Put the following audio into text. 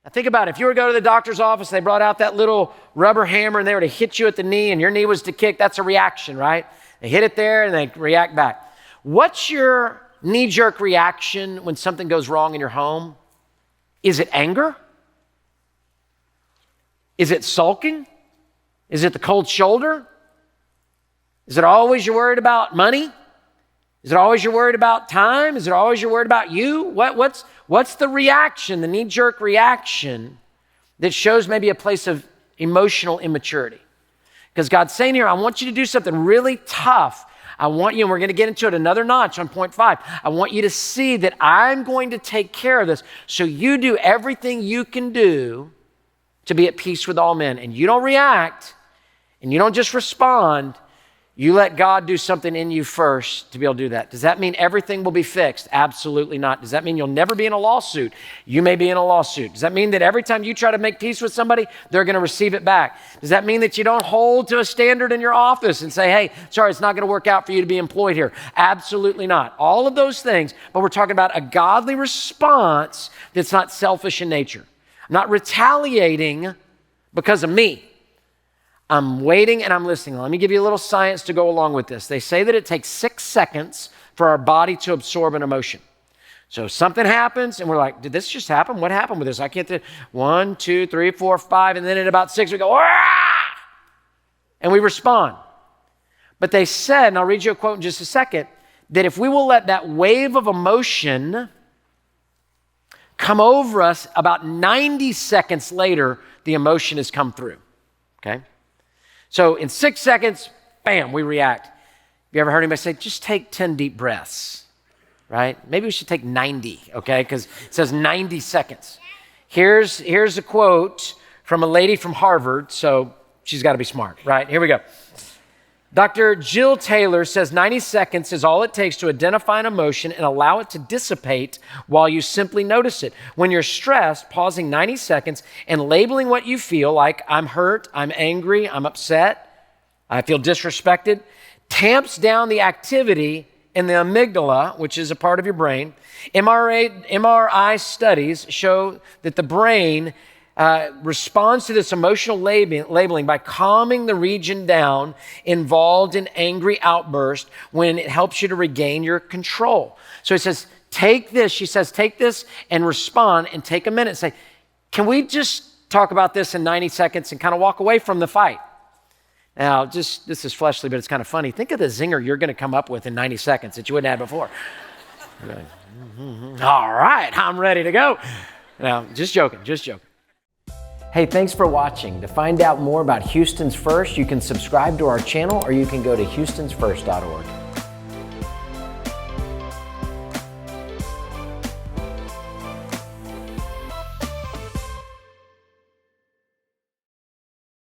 Now think about it. If you were to go to the doctor's office, they brought out that little rubber hammer and they were to hit you at the knee and your knee was to kick, that's a reaction, right? They hit it there and they react back. What's your knee-jerk reaction when something goes wrong in your home? Is it anger? Is it sulking? Is it the cold shoulder? Is it always you're worried about money? Is it always you're worried about time? Is it always you're worried about you? What's the reaction, the knee-jerk reaction that shows maybe a place of emotional immaturity? Because God's saying here, I want you to do something really tough. I want you, and we're going to get into it another notch on point 5. I want you to see that I'm going to take care of this. So you do everything you can do to be at peace with all men. And you don't react, and you don't just respond. You let God do something in you first to be able to do that. Does that mean everything will be fixed? Absolutely not. Does that mean you'll never be in a lawsuit? You may be in a lawsuit. Does that mean that every time you try to make peace with somebody, they're going to receive it back? Does that mean that you don't hold to a standard in your office and say, hey, sorry, it's not going to work out for you to be employed here? Absolutely not. All of those things, but we're talking about a godly response that's not selfish in nature. I'm not retaliating because of me. I'm waiting and I'm listening. Let me give you a little science to go along with this. They say that it takes 6 seconds for our body to absorb an emotion. So something happens and we're like, did this just happen? What happened with this? I can't think. 1, 2, 3, 4, 5. And then at about 6, we go, ah! And we respond. But they said, and I'll read you a quote in just a second, that if we will let that wave of emotion come over us, about 90 seconds later, the emotion has come through, okay? So in 6 seconds, bam, we react. Have you ever heard anybody say, just take 10 deep breaths, right? Maybe we should take 90, okay? Because it says 90 seconds. Here's a quote from a lady from Harvard, so she's got to be smart, right? Here we go. Dr. Jill Taylor says 90 seconds is all it takes to identify an emotion and allow it to dissipate while you simply notice it. When you're stressed, pausing 90 seconds and labeling what you feel, like I'm hurt, I'm angry, I'm upset, I feel disrespected, tamps down the activity in the amygdala, which is a part of your brain. MRI studies show that the brain responds to this emotional labeling by calming the region down involved in angry outburst when it helps you to regain your control. So he says, take this, she says, take this and respond and take a minute and say, can we just talk about this in 90 seconds and kind of walk away from the fight? Now, this is fleshly, but it's kind of funny. Think of the zinger you're going to come up with in 90 seconds that you wouldn't have before. All right, I'm ready to go. Now, just joking. Hey, thanks for watching. To find out more about Houston's First, you can subscribe to our channel or you can go to houstonsfirst.org.